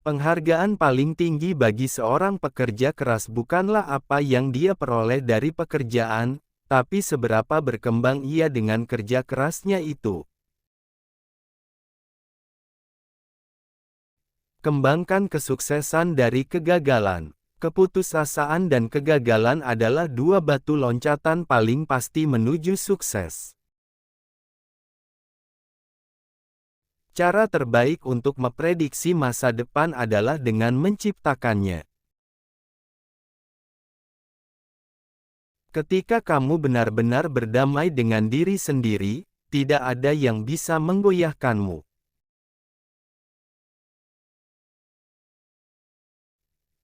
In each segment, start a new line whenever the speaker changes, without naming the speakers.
Penghargaan paling tinggi bagi seorang pekerja keras bukanlah apa yang dia peroleh dari pekerjaan, tapi seberapa berkembang ia dengan kerja kerasnya itu. Kembangkan kesuksesan dari kegagalan. Keputusasaan dan kegagalan adalah dua batu loncatan paling pasti menuju sukses. Cara terbaik untuk memprediksi masa depan adalah dengan menciptakannya. Ketika kamu benar-benar berdamai dengan diri sendiri, tidak ada yang bisa menggoyahkanmu.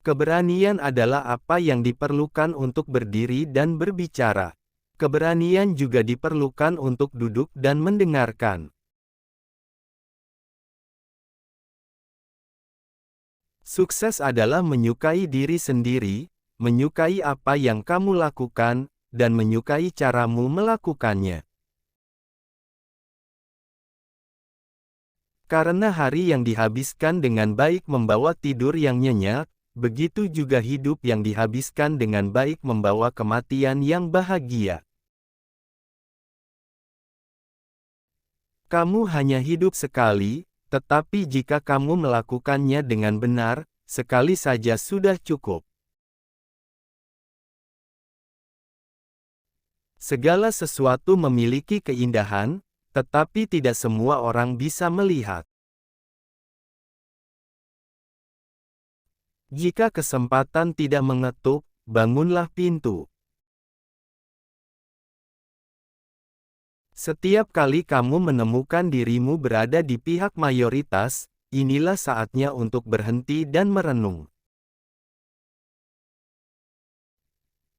Keberanian adalah apa yang diperlukan untuk berdiri dan berbicara. Keberanian juga diperlukan untuk duduk dan mendengarkan. Sukses adalah menyukai diri sendiri, menyukai apa yang kamu lakukan, dan menyukai caramu melakukannya. Karena hari yang dihabiskan dengan baik membawa tidur yang nyenyak, begitu juga hidup yang dihabiskan dengan baik membawa kematian yang bahagia. Kamu hanya hidup sekali, tetapi jika kamu melakukannya dengan benar, sekali saja sudah cukup. Segala sesuatu memiliki keindahan, tetapi tidak semua orang bisa melihat. Jika kesempatan tidak mengetuk, bangunlah pintu. Setiap kali kamu menemukan dirimu berada di pihak mayoritas, inilah saatnya untuk berhenti dan merenung.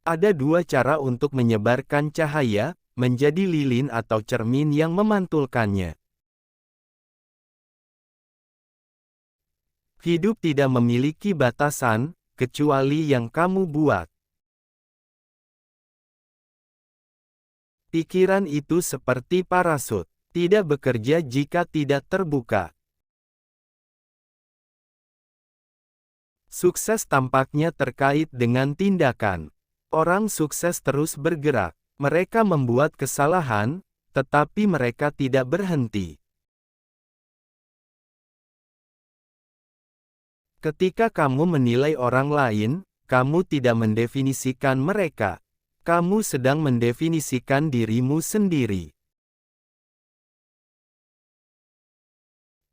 Ada dua cara untuk menyebarkan cahaya, menjadi lilin atau cermin yang memantulkannya. Hidup tidak memiliki batasan, kecuali yang kamu buat. Pikiran itu seperti parasut, tidak bekerja jika tidak terbuka. Sukses tampaknya terkait dengan tindakan. Orang sukses terus bergerak. Mereka membuat kesalahan, tetapi mereka tidak berhenti. Ketika kamu menilai orang lain, kamu tidak mendefinisikan mereka. Kamu sedang mendefinisikan dirimu sendiri.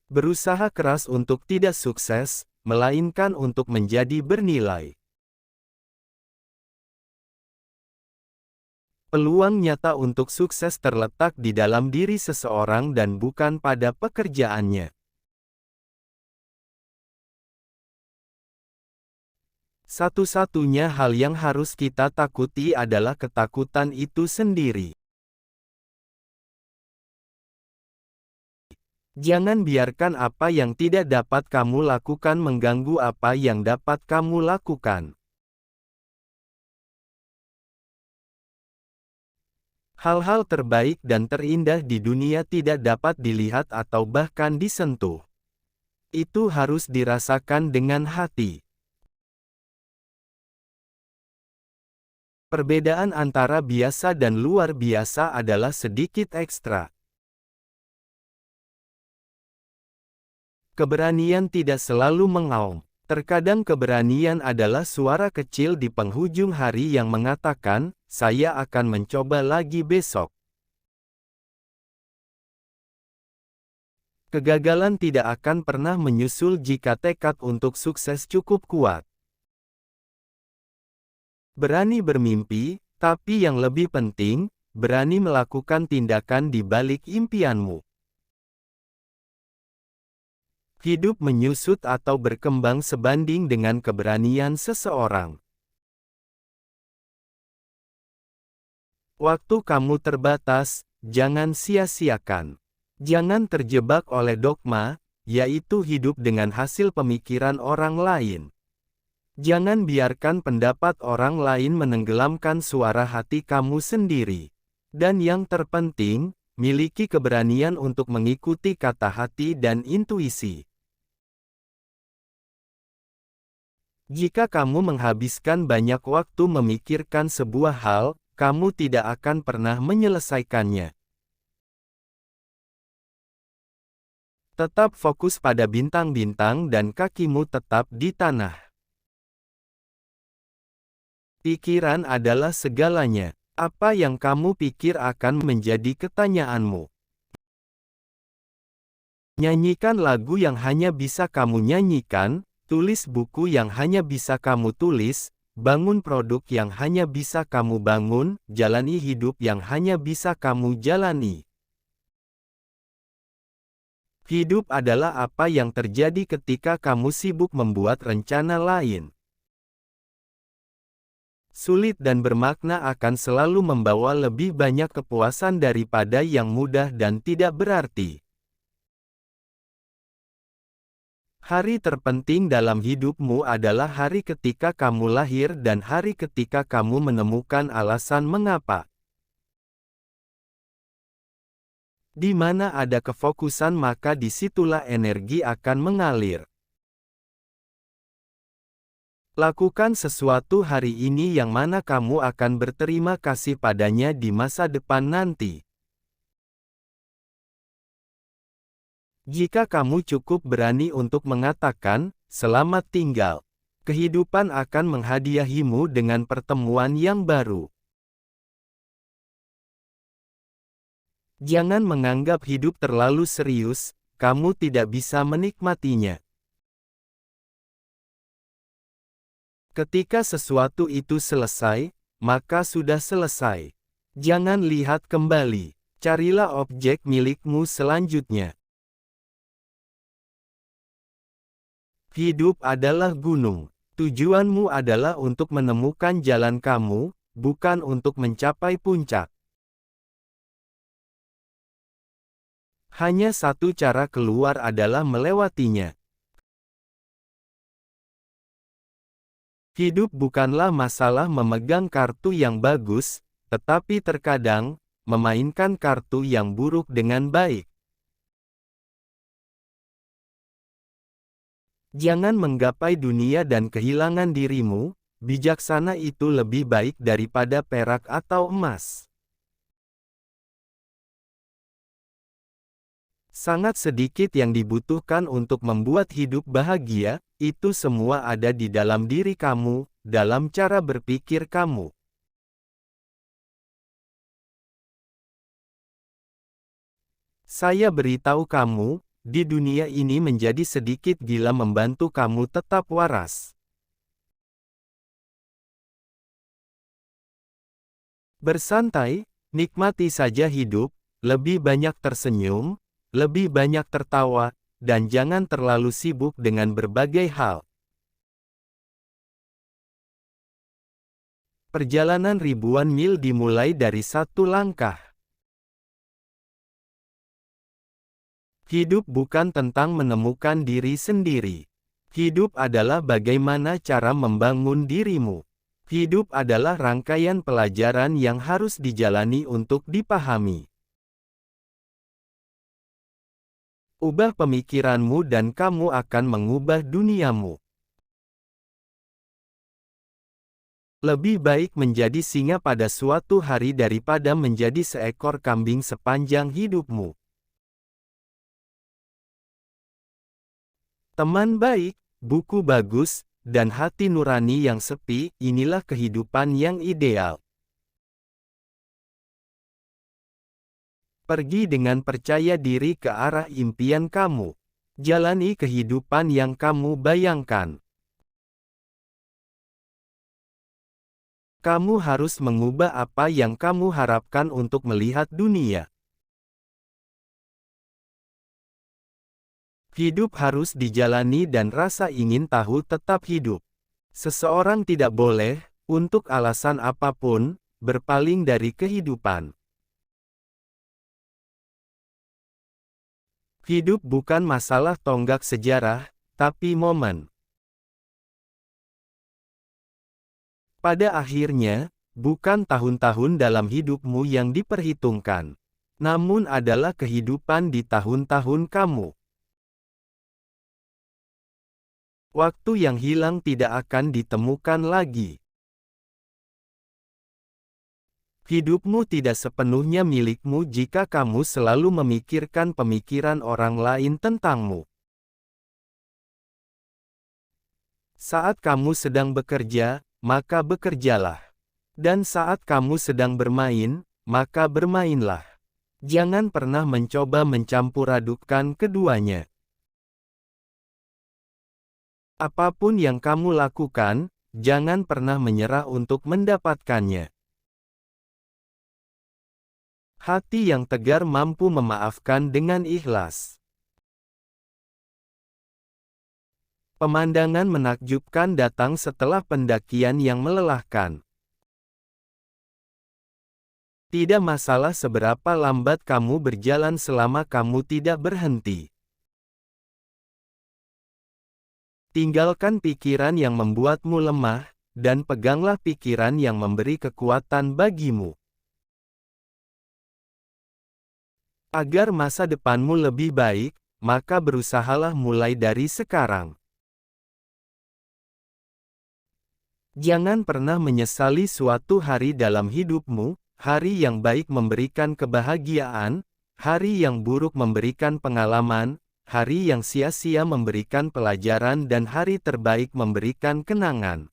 Berusaha keras untuk tidak sukses, melainkan untuk menjadi bernilai. Peluang nyata untuk sukses terletak di dalam diri seseorang dan bukan pada pekerjaannya. Satu-satunya hal yang harus kita takuti adalah ketakutan itu sendiri. Jangan biarkan apa yang tidak dapat kamu lakukan mengganggu apa yang dapat kamu lakukan. Hal-hal terbaik dan terindah di dunia tidak dapat dilihat atau bahkan disentuh. Itu harus dirasakan dengan hati. Perbedaan antara biasa dan luar biasa adalah sedikit ekstra. Keberanian tidak selalu mengaum. Terkadang keberanian adalah suara kecil di penghujung hari yang mengatakan, "Saya akan mencoba lagi besok." Kegagalan tidak akan pernah menyusul jika tekad untuk sukses cukup kuat. Berani bermimpi, tapi yang lebih penting, berani melakukan tindakan di balik impianmu. Hidup menyusut atau berkembang sebanding dengan keberanian seseorang. Waktu kamu terbatas, jangan sia-siakan. Jangan terjebak oleh dogma, yaitu hidup dengan hasil pemikiran orang lain. Jangan biarkan pendapat orang lain menenggelamkan suara hati kamu sendiri. Dan yang terpenting, miliki keberanian untuk mengikuti kata hati dan intuisi. Jika kamu menghabiskan banyak waktu memikirkan sebuah hal, kamu tidak akan pernah menyelesaikannya. Tetap fokus pada bintang-bintang dan kakimu tetap di tanah. Pikiran adalah segalanya. Apa yang kamu pikir akan menjadi ketanyaanmu. Nyanyikan lagu yang hanya bisa kamu nyanyikan, tulis buku yang hanya bisa kamu tulis, bangun produk yang hanya bisa kamu bangun, jalani hidup yang hanya bisa kamu jalani. Hidup adalah apa yang terjadi ketika kamu sibuk membuat rencana lain. Sulit dan bermakna akan selalu membawa lebih banyak kepuasan daripada yang mudah dan tidak berarti. Hari terpenting dalam hidupmu adalah hari ketika kamu lahir dan hari ketika kamu menemukan alasan mengapa. Di mana ada kefokusan maka disitulah energi akan mengalir. Lakukan sesuatu hari ini yang mana kamu akan berterima kasih padanya di masa depan nanti. Jika kamu cukup berani untuk mengatakan, "Selamat tinggal," kehidupan akan menghadiahimu dengan pertemuan yang baru. Jangan menganggap hidup terlalu serius, kamu tidak bisa menikmatinya. Ketika sesuatu itu selesai, maka sudah selesai. Jangan lihat kembali. Carilah objek milikmu selanjutnya. Hidup adalah gunung. Tujuanmu adalah untuk menemukan jalan kamu, bukan untuk mencapai puncak. Hanya satu cara keluar adalah melewatinya. Hidup bukanlah masalah memegang kartu yang bagus, tetapi terkadang, memainkan kartu yang buruk dengan baik. Jangan menggapai dunia dan kehilangan dirimu, bijaksana itu lebih baik daripada perak atau emas. Sangat sedikit yang dibutuhkan untuk membuat hidup bahagia, itu semua ada di dalam diri kamu, dalam cara berpikir kamu. Saya beritahu kamu, di dunia ini menjadi sedikit gila membantu kamu tetap waras. Bersantai, nikmati saja hidup, lebih banyak tersenyum, lebih banyak tertawa, dan jangan terlalu sibuk dengan berbagai hal. Perjalanan ribuan mil dimulai dari satu langkah. Hidup bukan tentang menemukan diri sendiri. Hidup adalah bagaimana cara membangun dirimu. Hidup adalah rangkaian pelajaran yang harus dijalani untuk dipahami. Ubah pemikiranmu dan kamu akan mengubah duniamu. Lebih baik menjadi singa pada suatu hari daripada menjadi seekor kambing sepanjang hidupmu. Teman baik, buku bagus, dan hati nurani yang sepi, inilah kehidupan yang ideal. Pergi dengan percaya diri ke arah impian kamu. Jalani kehidupan yang kamu bayangkan. Kamu harus mengubah apa yang kamu harapkan untuk melihat dunia. Hidup harus dijalani dan rasa ingin tahu tetap hidup. Seseorang tidak boleh, untuk alasan apapun, berpaling dari kehidupan. Hidup bukan masalah tonggak sejarah, tapi momen. Pada akhirnya, bukan tahun-tahun dalam hidupmu yang diperhitungkan, namun adalah kehidupan di tahun-tahun kamu. Waktu yang hilang tidak akan ditemukan lagi. Hidupmu tidak sepenuhnya milikmu jika kamu selalu memikirkan pemikiran orang lain tentangmu. Saat kamu sedang bekerja, maka bekerjalah. Dan saat kamu sedang bermain, maka bermainlah. Jangan pernah mencoba mencampur-adukkan keduanya. Apapun yang kamu lakukan, jangan pernah menyerah untuk mendapatkannya. Hati yang tegar mampu memaafkan dengan ikhlas. Pemandangan menakjubkan datang setelah pendakian yang melelahkan. Tidak masalah seberapa lambat kamu berjalan selama kamu tidak berhenti. Tinggalkan pikiran yang membuatmu lemah, dan peganglah pikiran yang memberi kekuatan bagimu. Agar masa depanmu lebih baik, maka berusahalah mulai dari sekarang. Jangan pernah menyesali suatu hari dalam hidupmu. Hari yang baik memberikan kebahagiaan, hari yang buruk memberikan pengalaman, hari yang sia-sia memberikan pelajaran dan hari terbaik memberikan kenangan.